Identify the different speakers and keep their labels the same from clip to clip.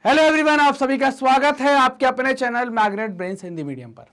Speaker 1: Hello everyone, आप सभी का स्वागत है आपके अपने channel magnet brains Hindi medium पर।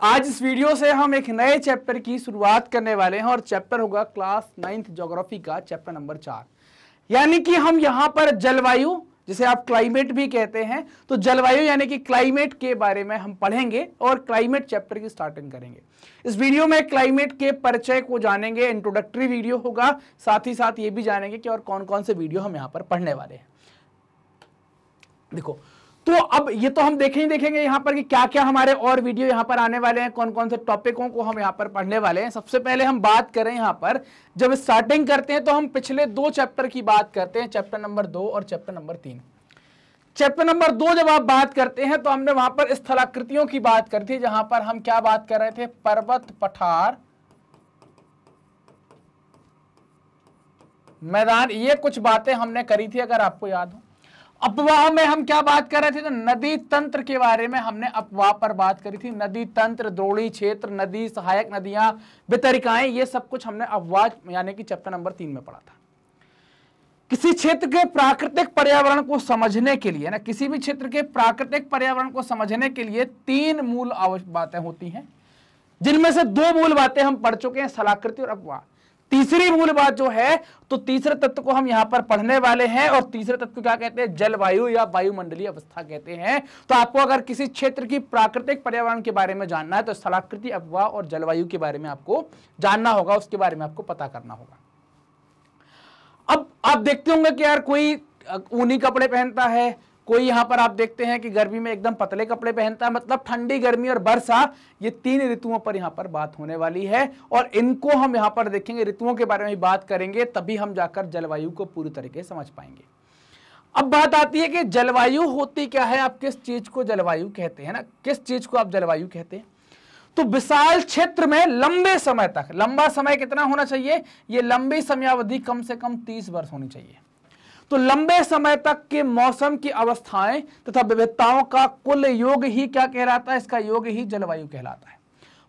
Speaker 1: आज इस वीडियो से हम एक नए चैप्टर की शुरुआत करने वाले हैं और चैप्टर होगा क्लास 9th ज्योग्राफी का चैप्टर नंबर 4। यानी कि हम यहां पर जलवायु, जिसे आप क्लाइमेट भी कहते हैं, तो जलवायु यानी कि क्लाइमेट के बारे में हम पढ़ेंगे और क्लाइमेट चैप्टर की स्टार्टिंग करेंगे। इस वीडियो में क्लाइमेट के परिचय को जानेंगे, इंट्रोडक्टरी वीडियो होगा, साथ ही साथ ये भी जानेंगे कि और कौन कौन से वीडियो हम यहाँ पर पढ़ने वाले हैं। देखो, तो अब ये तो हम देखेंगे यहां पर कि क्या क्या हमारे और वीडियो यहां पर आने वाले हैं, कौन कौन से टॉपिकों को हम यहां पर पढ़ने वाले हैं। सबसे पहले हम बात करें यहां पर, जब स्टार्टिंग करते हैं तो हम पिछले दो चैप्टर की बात करते हैं, चैप्टर नंबर 2 और चैप्टर नंबर 3। चैप्टर नंबर 2 जब आप बात करते हैं तो हमने वहां पर स्थलाकृतियों की बात करी थी, जहां पर हम क्या बात कर रहे थे, पर्वत, पठार, मैदान, ये कुछ बातें हमने करी थी अगर आपको याद हो। अपवाह में हम क्या बात कर रहे थे, तो नदी तंत्र के बारे में हमने अपवाह पर बात करी थी। नदी तंत्र, द्रोणी क्षेत्र, नदी सहायक नदियां, वितरिकाएं, ये सब कुछ हमने अपवाह यानी कि चैप्टर नंबर 3 में पढ़ा था। किसी क्षेत्र के प्राकृतिक पर्यावरण को समझने के लिए ना, किसी भी क्षेत्र के प्राकृतिक पर्यावरण को समझने के लिए 3 मूल बातें होती हैं, जिनमें से 2 मूल बातें हम पढ़ चुके हैं, स्थलाकृति और अपवाह। तीसरी मूल बात जो है, तो तीसरे तत्व को हम यहां पर पढ़ने वाले हैं और तीसरे तत्व को क्या कहते हैं, जलवायु या वायुमंडलीय अवस्था कहते हैं। तो आपको अगर किसी क्षेत्र की प्राकृतिक पर्यावरण के बारे में जानना है तो स्थलाकृति, अपवाह और जलवायु के बारे में आपको जानना होगा, उसके बारे में आपको पता करना होगा। अब आप देखते होंगे कि यार कोई ऊनी कपड़े पहनता है, कोई यहां पर आप देखते हैं कि गर्मी में एकदम पतले कपड़े पहनता है। मतलब ठंडी, गर्मी और वर्षा, ये 3 ऋतुओं पर यहां पर बात होने वाली है और इनको हम यहां पर देखेंगे, ऋतुओं के बारे में बात करेंगे, तभी हम जाकर जलवायु को पूरी तरीके से समझ पाएंगे। अब बात आती है कि जलवायु होती क्या है, आप किस चीज को जलवायु कहते हैं ना, किस चीज को आप जलवायु कहते हैं। तो विशाल क्षेत्र में लंबे समय तक, लंबा समय कितना होना चाहिए, ये लंबी समयावधि कम से कम 30 वर्ष होनी चाहिए। तो लंबे समय तक के मौसम की अवस्थाएं तथा विविधताओं का कुल योग ही क्या कहलाता है, इसका योग ही जलवायु कहलाता है।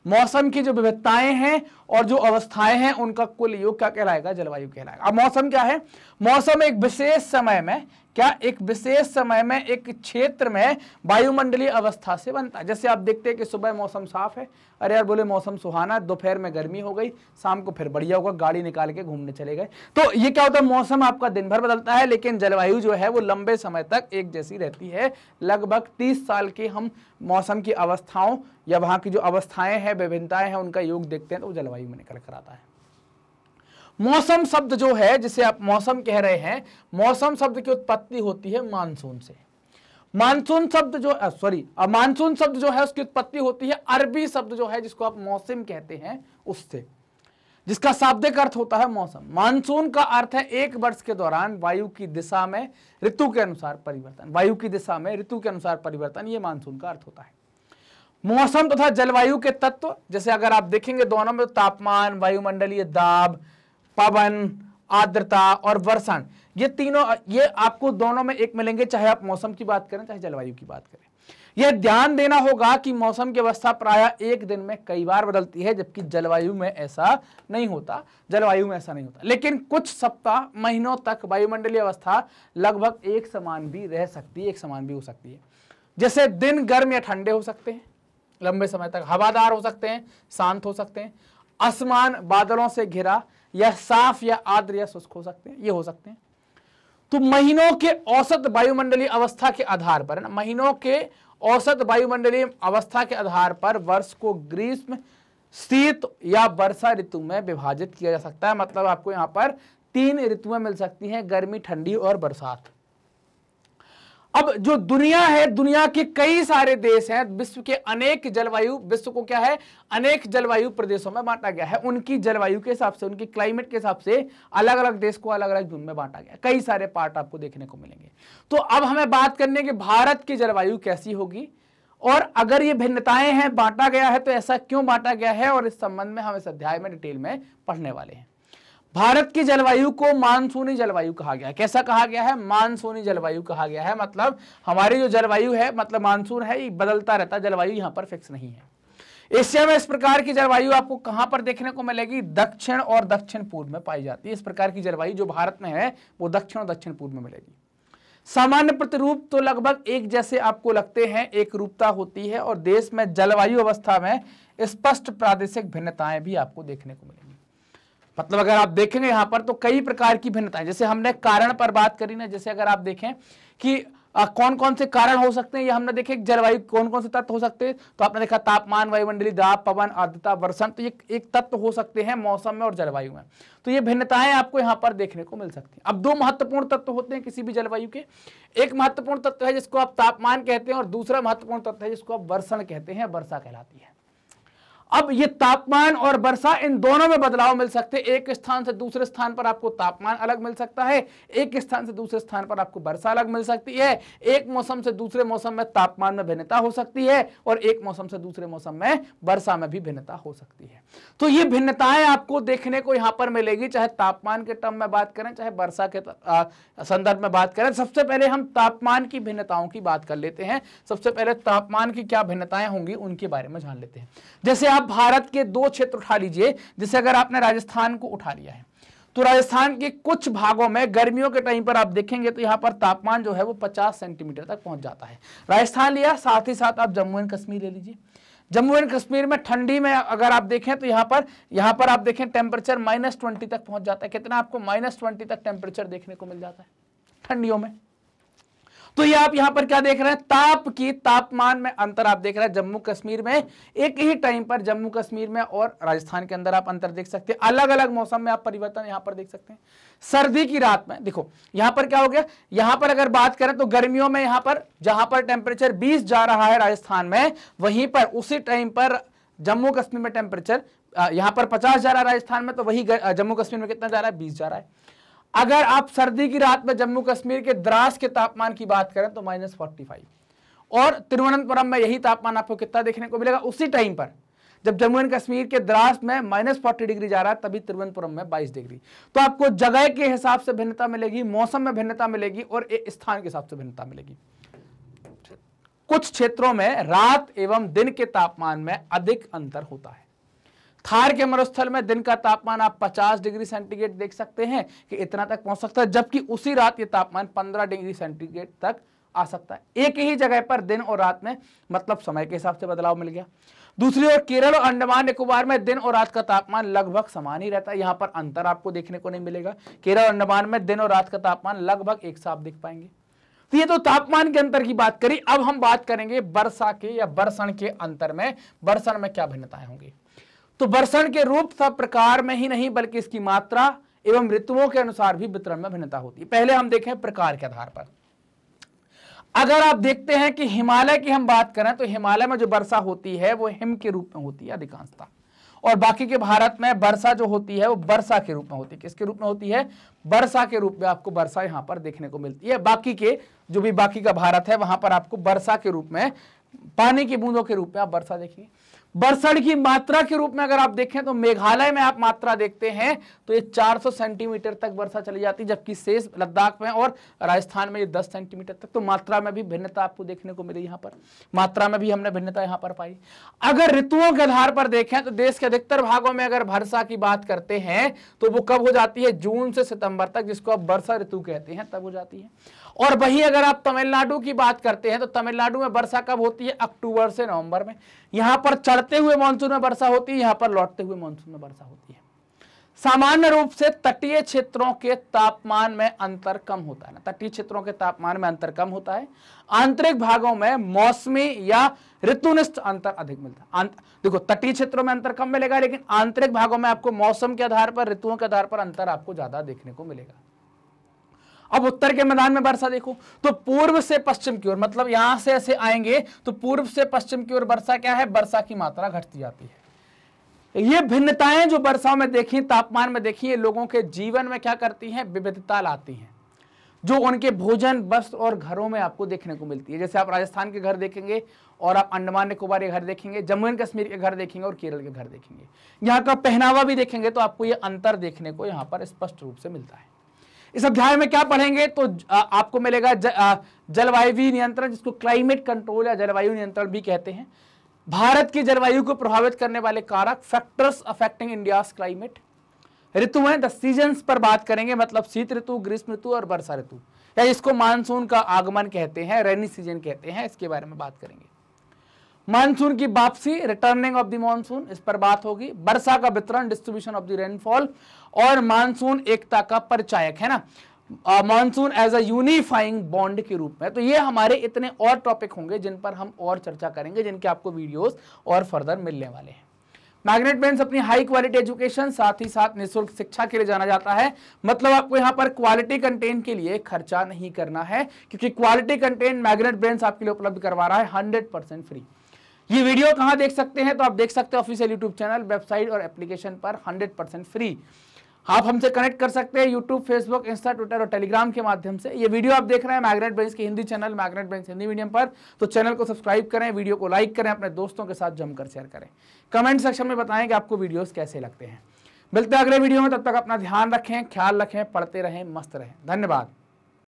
Speaker 1: मौसम की जो विविधताएं हैं और जो अवस्थाएं हैं, उनका कुल योग क्या कहलाएगा, जलवायु कहलाएगा। अब मौसम क्या है, मौसम एक विशेष समय में, क्या एक विशेष समय में एक क्षेत्र में वायुमंडलीय अवस्था से बनता है। जैसे आप देखते हैं कि सुबह मौसम साफ है, अरे यार बोले मौसम सुहाना, दोपहर में गर्मी हो गई, शाम को फिर बढ़िया होगा, गाड़ी निकाल के घूमने चले गए। तो ये क्या होता है, मौसम आपका दिन भर बदलता है, लेकिन जलवायु जो है वो लंबे समय तक एक जैसी रहती है। लगभग 30 साल के हम मौसम की अवस्थाओं या वहां की जो अवस्थाएं हैं, विभिन्नताएं हैं, उनका योग देखते हैं तो जलवायु में निकल कर आता है। मौसम शब्द जो है, जिसे आप मौसम कह रहे हैं, मौसम शब्द की उत्पत्ति होती है मानसून से। मानसून शब्द जो मानसून शब्द जो है उसकी उत्पत्ति होती है अरबी शब्द जो है, जिसको आप मौसम कहते हैं, उससे, जिसका शाब्दिक अर्थ होता है मौसम। मानसून का अर्थ है एक वर्ष के दौरान वायु की दिशा में ऋतु के अनुसार परिवर्तन, वायु की दिशा में ऋतु के अनुसार परिवर्तन, ये मानसून का अर्थ होता है। मौसम तथा जलवायु के तत्व, जैसे अगर आप देखेंगे दोनों में, तापमान, वायुमंडलीय दाब, पवन, आर्द्रता और वर्षण, ये तीनों, ये आपको दोनों में एक मिलेंगे, चाहे आप मौसम की बात करें चाहे जलवायु की बात करें। यह ध्यान देना होगा कि मौसम की अवस्था प्रायः एक दिन में कई बार बदलती है, जबकि जलवायु में ऐसा नहीं होता, लेकिन कुछ सप्ताह, महीनों तक वायुमंडलीय अवस्था लगभग एक समान भी रह सकती है, एक समान भी हो सकती है। जैसे दिन गर्म या ठंडे हो सकते हैं, लंबे समय तक हवादार हो सकते हैं, शांत हो सकते हैं, आसमान बादलों से घिरा या साफ या आर्द्र या शुष्क हो सकते हैं, ये हो सकते हैं। तो महीनों के औसत वायुमंडलीय अवस्था के आधार पर, ना, महीनों के औसत वायुमंडलीय अवस्था के आधार पर वर्ष को ग्रीष्म, शीत या वर्षा ऋतु में विभाजित किया जा सकता है। मतलब आपको यहां पर 3 ऋतुएं मिल सकती हैं, गर्मी, ठंडी और बरसात। अब जो दुनिया है, दुनिया के कई सारे देश हैं, विश्व के अनेक जलवायु, विश्व को क्या है, अनेक जलवायु प्रदेशों में बांटा गया है। उनकी जलवायु के हिसाब से, उनकी क्लाइमेट के हिसाब से अलग अलग देश को अलग अलग जोन में बांटा गया, कई सारे पार्ट आपको देखने को मिलेंगे। तो अब हमें बात करनी है कि भारत की जलवायु कैसी होगी, और अगर ये भिन्नताएं हैं, बांटा गया है, तो ऐसा क्यों बांटा गया है, और इस संबंध में हम इस अध्याय में डिटेल में पढ़ने वाले हैं। भारत की जलवायु को मानसूनी जलवायु कहा गया है। कैसा कहा गया है, मानसूनी जलवायु कहा गया है। मतलब हमारी जो जलवायु है, मतलब मानसून है, ये बदलता रहता है, जलवायु यहां पर फिक्स नहीं है। एशिया में इस प्रकार की जलवायु आपको कहां पर देखने को मिलेगी, दक्षिण और दक्षिण पूर्व में पाई जाती है। इस प्रकार की जलवायु जो भारत में है वो दक्षिण और दक्षिण पूर्व में मिलेगी। सामान्य प्रतिरूप तो लगभग एक जैसे आपको लगते हैं, एक रूपता होती है, और देश में जलवायु अवस्था में स्पष्ट प्रादेशिक भिन्नताएं भी आपको देखने को मिलेंगी। मतलब अगर आप देखेंगे यहां पर तो कई प्रकार की भिन्नताएं, जैसे हमने कारण पर बात करी ना, जैसे अगर आप देखें कि कौन कौन से कारण हो सकते हैं, ये हमने देखे जलवायु कौन कौन से तत्व हो सकते हैं, तो आपने देखा तापमान, वायुमंडलीय दाब, पवन, आर्द्रता, वर्षण, तो ये एक तत्व हो सकते हैं मौसम में और जलवायु में। तो ये भिन्नताएं आपको यहाँ पर देखने को मिल सकती हैं। अब दो महत्वपूर्ण तत्व होते हैं किसी भी जलवायु के, एक महत्वपूर्ण तत्व है जिसको आप तापमान कहते हैं, और दूसरा महत्वपूर्ण तत्व है जिसको आप वर्षण कहते हैं, वर्षा कहलाती है। अब ये तापमान और वर्षा, इन दोनों में बदलाव मिल सकते हैं। एक स्थान से दूसरे स्थान पर आपको तापमान अलग मिल सकता है, एक स्थान से दूसरे स्थान पर आपको वर्षा अलग मिल सकती है, एक मौसम से दूसरे मौसम में तापमान में भिन्नता हो सकती है, और एक मौसम से दूसरे मौसम में वर्षा में भी भिन्नता हो सकती है। तो ये भिन्नताएं आपको देखने को यहां पर मिलेगी, चाहे तापमान के टर्म में बात करें, चाहे वर्षा के संदर्भ में बात करें। सबसे पहले हम तापमान की भिन्नताओं की बात कर लेते हैं। सबसे पहले तापमान की क्या भिन्नताएं होंगी उनके बारे में जान लेते हैं। जैसे आप भारत के दो क्षेत्र उठा लीजिए, जैसे अगर आपने राजस्थान को उठा लिया है, तो राजस्थान के कुछ भागों में गर्मियों के टाइम पर आप देखेंगे तो यहां पर तापमान जो है वो 50 सेंटीमीटर तक पहुंच जाता है। राजस्थान लिया, साथ ही साथ आप जम्मू एंड कश्मीर ले लीजिए। जम्मू एंड कश्मीर में ठंडी में अगर आप देखें तो यहां पर आप देखें टेम्परेचर -20 तक पहुंच जाता है। कितना आपको -20 तक टेम्परेचर देखने को मिल जाता है ठंडियों में। तो ये आप यहां पर क्या देख रहे हैं, तापमान में अंतर आप देख रहे हैं। जम्मू कश्मीर में एक ही टाइम पर जम्मू कश्मीर में और राजस्थान के अंदर आप अंतर देख सकते हैं। अलग अलग मौसम में आप परिवर्तन यहां पर देख सकते हैं। सर्दी की रात में देखो यहां पर क्या हो गया, यहां पर अगर बात करें तो गर्मियों में यहां पर जहां पर टेम्परेचर 20 जा रहा है राजस्थान में, वहीं पर उसी टाइम पर जम्मू कश्मीर में टेम्परेचर यहां पर 50 जा रहा है राजस्थान में, तो वही जम्मू कश्मीर में कितना जा रहा है, 20 जा रहा है। अगर आप सर्दी की रात में जम्मू कश्मीर के द्रास के तापमान की बात करें तो -45, और तिरुवनंतपुरम में यही तापमान आपको कितना देखने को मिलेगा, उसी टाइम पर जब जम्मू एंड कश्मीर के द्रास में -40 डिग्री जा रहा है, तभी तिरुवनंतपुरम में 22 डिग्री। तो आपको जगह के हिसाब से भिन्नता मिलेगी, मौसम में भिन्नता मिलेगी, और स्थान के हिसाब से भिन्नता मिलेगी। कुछ क्षेत्रों में रात एवं दिन के तापमान में अधिक अंतर होता है। थार के मरुस्थल में दिन का तापमान आप 50 डिग्री सेंटीग्रेड देख सकते हैं कि इतना तक पहुंच सकता है, जबकि उसी रात ये तापमान 15 डिग्री सेंटीग्रेड तक आ सकता है। एक ही जगह पर दिन और रात में मतलब समय के हिसाब से बदलाव मिल गया। दूसरी ओर केरल और अंडमान निकोबार में दिन और रात का तापमान लगभग समान ही रहता है, यहां पर अंतर आपको देखने को नहीं मिलेगा। केरल और अंडमान में दिन और रात का तापमान लगभग एक सा आप देख पाएंगे। तो ये तो तापमान के अंतर की बात करी। अब हम बात करेंगे वर्षा के या वर्षण के अंतर में, वर्षण में क्या भिन्नताएं होंगी। तो वर्षण के रूप तथा प्रकार में ही नहीं बल्कि इसकी मात्रा एवं ऋतुओं के अनुसार भी वितरण में भिन्नता होती है। पहले हम देखें प्रकार के आधार पर। अगर आप देखते हैं कि हिमालय की हम बात करें तो हिमालय में जो वर्षा होती है वो हिम के रूप में होती है अधिकांशतः, और बाकी के भारत में वर्षा जो होती है वो वर्षा के रूप में होती है। किसके रूप में होती है, वर्षा के रूप में आपको वर्षा यहां पर देखने को मिलती है। बाकी के जो भी बाकी का भारत है वहां पर आपको वर्षा के रूप में, पानी की बूंदों के रूप में आप वर्षा देखेंगे। वर्षण की मात्रा के रूप में अगर आप देखें तो मेघालय में आप मात्रा देखते हैं तो ये 400 सेंटीमीटर तक वर्षा चली जाती है, जबकि शेष लद्दाख में और राजस्थान में ये 10 सेंटीमीटर तक। तो मात्रा में भी भिन्नता आपको देखने को मिली, यहाँ पर मात्रा में भी हमने भिन्नता यहाँ पर पाई। अगर ऋतुओं के आधार पर देखें तो देश के अधिकतर भागों में अगर वर्षा की बात करते हैं तो वो कब हो जाती है, जून से सितंबर तक, जिसको आप वर्षा ऋतु कहते हैं, तब हो जाती है। और वहीं अगर आप तमिलनाडु की बात करते हैं तो तमिलनाडु में वर्षा कब होती है, अक्टूबर से नवंबर में। यहां पर चढ़ते हुए मानसून में वर्षा होती है, यहां पर लौटते हुए मानसून में वर्षा होती है। सामान्य रूप से तटीय क्षेत्रों के तापमान में अंतर कम होता है ना, तटीय क्षेत्रों के तापमान में अंतर कम होता है। आंतरिक भागों में मौसमी या ऋतुनिष्ठ अंतर अधिक मिलता है। देखो तटीय क्षेत्रों में अंतर कम मिलेगा, लेकिन आंतरिक भागों में आपको मौसम के आधार पर, ऋतुओं के आधार पर अंतर आपको ज्यादा देखने को मिलेगा। अब उत्तर के मैदान में वर्षा देखो तो पूर्व से पश्चिम की ओर, मतलब यहां से ऐसे आएंगे तो पूर्व से पश्चिम की ओर वर्षा क्या है, वर्षा की मात्रा घटती जाती है। ये भिन्नताएं जो वर्षा में देखी, तापमान में देखी, ये लोगों के जीवन में क्या करती हैं, विविधता लाती हैं, जो उनके भोजन, वस्त्र और घरों में आपको देखने को मिलती है। जैसे आप राजस्थान के घर देखेंगे और आप अंडमान निकोबार के घर देखेंगे, जम्मू एंड कश्मीर के घर देखेंगे और केरल के घर देखेंगे, यहाँ का पहनावा भी देखेंगे तो आपको ये अंतर देखने को यहाँ पर स्पष्ट रूप से मिलता है। इस अध्याय में क्या पढ़ेंगे तो आपको मिलेगा जलवायु नियंत्रण, जिसको क्लाइमेट कंट्रोल या जलवायु नियंत्रण भी कहते हैं। भारत की जलवायु को प्रभावित करने वाले कारक, फैक्टर्स अफेक्टिंग इंडियाज क्लाइमेट। ऋतुएं, द सीजन्स पर बात करेंगे, मतलब शीत ऋतु, ग्रीष्म ऋतु और वर्षा ऋतु। या जिसको मानसून का आगमन कहते हैं, रेनी सीजन कहते हैं, इसके बारे में बात करेंगे। मानसून की वापसी, रिटर्निंग ऑफ द मानसून, इस पर बात होगी। वर्षा का वितरण, डिस्ट्रीब्यूशन ऑफ द रेनफॉल, और मानसून एकता का परिचायक है ना, monsoon as a unifying bond के रूप में। तो ये हमारे इतने और टॉपिक होंगे जिन पर हम और चर्चा करेंगे, जिनके आपको वीडियोस और फर्दर मिलने वाले हैं। मैग्नेट ब्रेन्स अपनी हाई क्वालिटी एजुकेशन, साथ ही साथ निःशुल्क शिक्षा के लिए जाना जाता है। मतलब आपको यहाँ पर क्वालिटी कंटेंट के लिए खर्चा नहीं करना है, क्योंकि क्वालिटी कंटेंट मैग्नेट ब्रेन्स आपके लिए उपलब्ध करवा रहा है 100% फ्री। ये वीडियो कहाँ देख सकते हैं? तो आप देख सकते हैं ऑफिशियल यूट्यूब चैनल, वेबसाइट और एप्लीकेशन पर 100% फ्री। आप हमसे कनेक्ट कर सकते हैं यूट्यूब, फेसबुक, इंस्टा, ट्विटर और टेलीग्राम के माध्यम से। ये वीडियो आप देख रहे हैं मैग्नेट ब्रेन्स के Hindi channel, magnet brains Hindi medium पर, तो चैनल को सब्सक्राइब करें, वीडियो को लाइक करें, अपने दोस्तों के साथ जमकर शेयर करें। कमेंट सेक्शन में बताएं कि आपको वीडियोस कैसे लगते हैं। मिलते हैं अगले वीडियो में, तब तक अपना ध्यान रखें, ख्याल रखें, पढ़ते रहें, मस्त रहें। धन्यवाद।